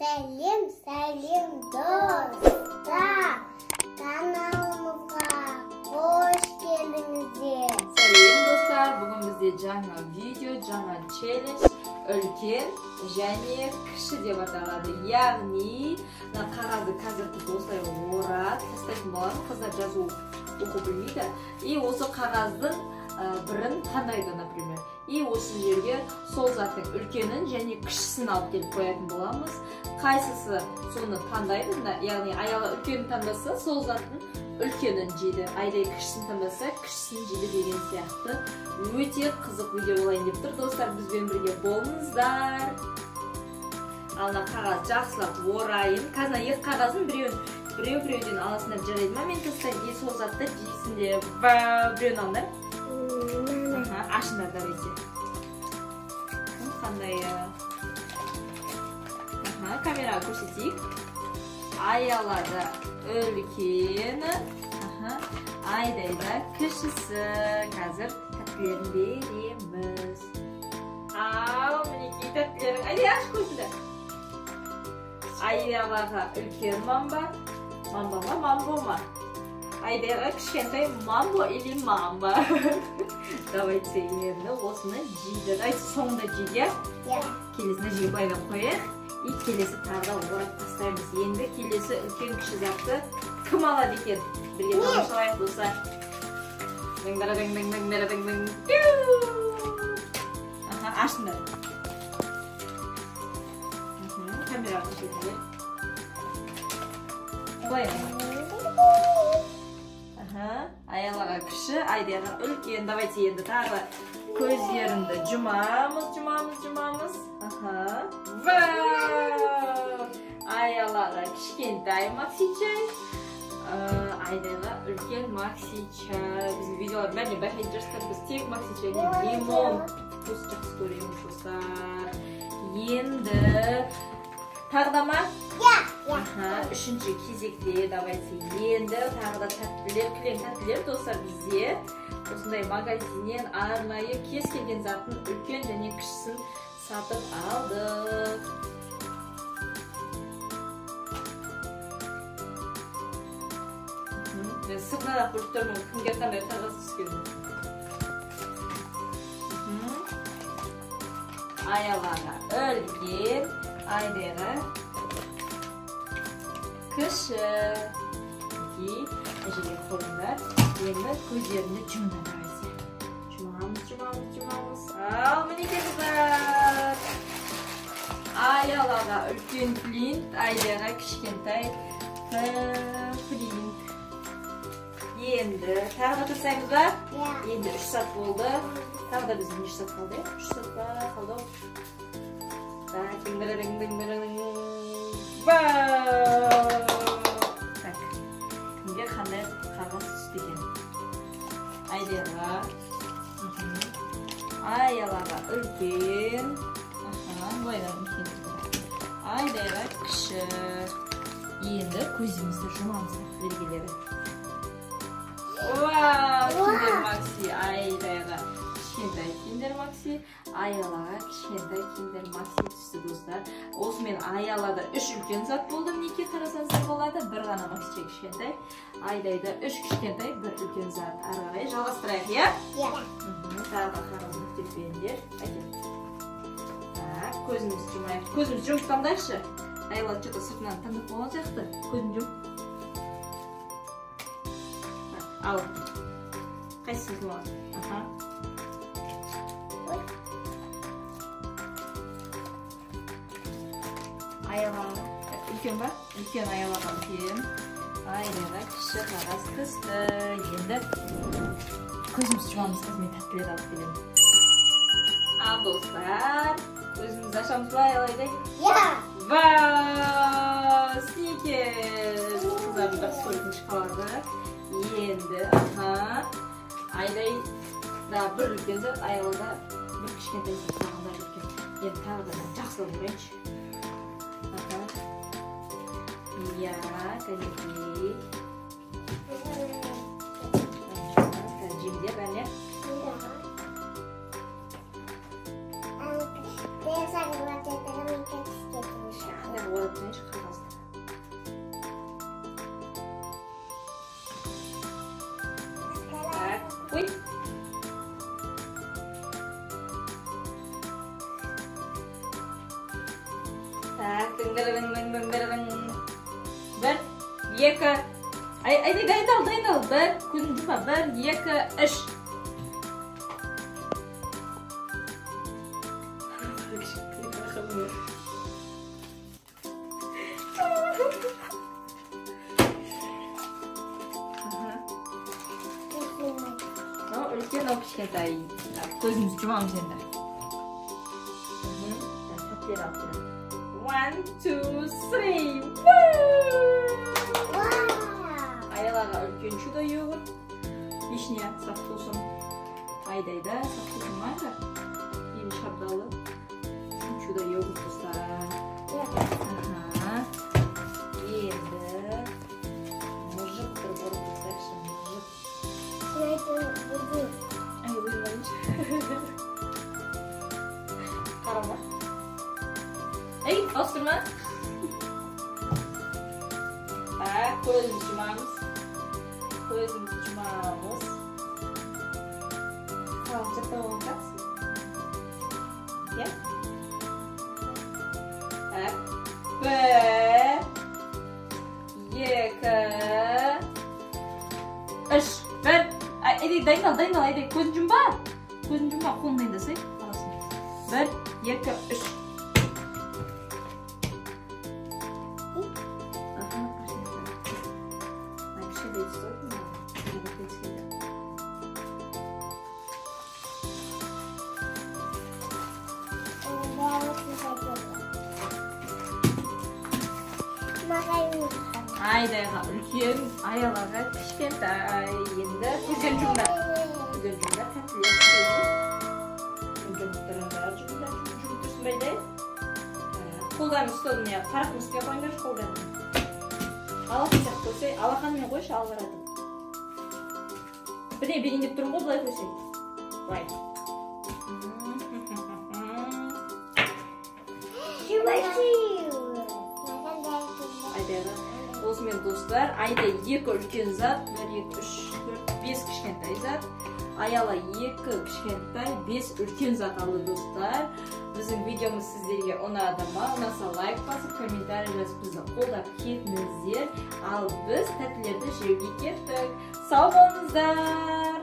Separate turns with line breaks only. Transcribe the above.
Сәлем достар, каналымызға қош келдіңіздер.
Сәлем достар, бүгін бізде жаңа видео, жаңа челлендж, үлкен және кіші деп аталады. Яғни, қағазды қазір біз осылай орап тастайтын боламыз, қыздар жазу оқу білмейді. И осы қағаздың бірін таңдайды, например. И осы жерге сол заттың үлкенін және кішісін алып келіп қоятын боламыз. Қайсысы соны таңдайды, яғни Аяла үлкенін таңдаса, сол заттың үлкенін жейді. Айдай кішісін таңдаса, кішісін жейді деген сияқты. Өте қызық видео болайын деп тұр. Достар, бізбен бірге болыңыздар. Алына қағаз жақсылап орайын. Қазір екі қағазын біреуден аласындар жарайды ма? Мен тастайды, сол затты жейсіңдер. Біреуін алыңдар. Ашыңдар, давайте. Қандай камераға көрсетейік. Аялада үлкені, Айдайда кішісі. Қазір тәттілерін береміз. Ау, мінекей тәттілерін. Айдай, аш көзіңді. Аялаға үлкен мамба. Мамба ма, мамбо ма? Айдайға кішкентай мамбо или мамба. Давайте енді осыны жейді. Айты соңында жейді. Келесіне жей байдан қойық. И келесі тағы орап тастаймыз. Енді келесі үлкен кіші затты кім алады екен? Бірге тамашалайық достар. Ашыңдар. Камераға көрсетіңдер. Аялаға кіші, Айдайға үлкен. Давайте енді тағы көздерінді жұмамыз. Аялаға кішкентай Максичай, Айдайға үлкен Максичай. Біздің видеолар бәріне бәйхет жүрістер. Біз тек Максичай лимон вкус жақсы көреміз достар. Енді тағда ма? Үшінші кезекте, давайте енді тағы да тәттілер, кілем тәттілер достар бізде. Осындай магазиннен арнайы кез келген затын үлкен және кішісін сатып алдық. Мен сыртынан ақ көріп тұрмын, кімге қандай қағаз түскенін. Аялаға үлкен, Айдайға кіші. Әжеге қойыңдар. Енді көздерінде жұмдар. Жұмамыз. Ал, мінеке қыздар. Аялаға үлкен плинт, Айдайға кішкентай плинт. Енді тағы да тұрсаймыз ба? Енді 3 сат болды. Тағы да біздің 3 сат қалды. 3 сатқа қалды. Кімге қандай қағаз түспеген? Айдайға, Аялаға үлкен, Айдайға кіші. Енді көзімізді жұмамыз бергелері. Киндер Макси, Айдайға кішкентай Киндер Макси, Аялаға кішкентай Киндер Макси түсті достар. Осымен Аялада 3 үлкен зат болды, мінеке қарасаңыздар болады. Бір ғана Максичай кішкентай, Айдайда 3 кішкентай, 1 үлкен зат. Ары қарай жалғастырайық, иә? Тағы да қағаз нүктеп беріңдер. Көзіміз жұмайық. Көзіміз жұмып таңдайықшы. Аяла что-то сыртынан таңдап болған сияқты. Көзім жұмып. Ал. Қайсысы болады? Аялаға үлкен ба? Үлкен Аялаға үлкен. Айдайға кіші қағаз түсті. Енді көзіміз жұмамыз, қызмет тәттілер алып келемін. Ал достар, көзімізді ашамыз ба Аялайдай? Вау, сникерс! Қыздардың жақсы көретін шоколады. Енді, Айдайда 1 үлкен зат, Аялада 1 кішкентай зат тағында үлкен. Енді тағы да жақсылап көрейінші. Iya, кәнекей. Тәжім де бәне? отырайыншы қағазды. Ой. Так, дың. Бір, екі. Айдай, дайындал. Бір, көзін жұма. Бір, екі, үш. Үлкен ау кішкентай. Көзімізді жұмамыз енді. Тәттер алып жүрем. 1, 2, 3. Аялаға үлкен чудо йогурт. Вишня сақ болсын. Айдайда сақ болсын маңдар. Ең шабдалы. Чудо йогурт достар. Енді мұжық бір бұрып тұрсайықшы. Ай, оймайыншы. Қарама. Ей, ауыстырма. Көзімізді жұмамыз. Қалып жапта болған жақсы. Е? Бір, екі, үш. Бір. Әйдей, дайындал, әйдей. Көзін жұмба. Қолын дайындасай. Бір, екі, үш. Айдайға үлкен, аялаға кішкентай. Енді көзден жұмда. Тәттілер жұмдырсын байдай. Қолдан ұстадым, қарақын үстіне қойыңдар қолдан. Алақан сияқты қойсай, алақанымен қойшы алғарадым. Бірне берейін деп тұрым ғой, бұлай қойсай. Бұлай. Айдайға. Осымен достар, айда 2 үлкен зат, 1, 2, 3, 4, 5 кішкентай зат. Аяла 2 кішкентай, 5 үлкен зат алды достар. Біздің видеомыз сіздерге ұнады ма? Ұнаса лайк басып, комментарий жазып бізді қолдап кетіңіздер. Ал біз тәттілерді жеуге кеттік. Сау болыңыздар!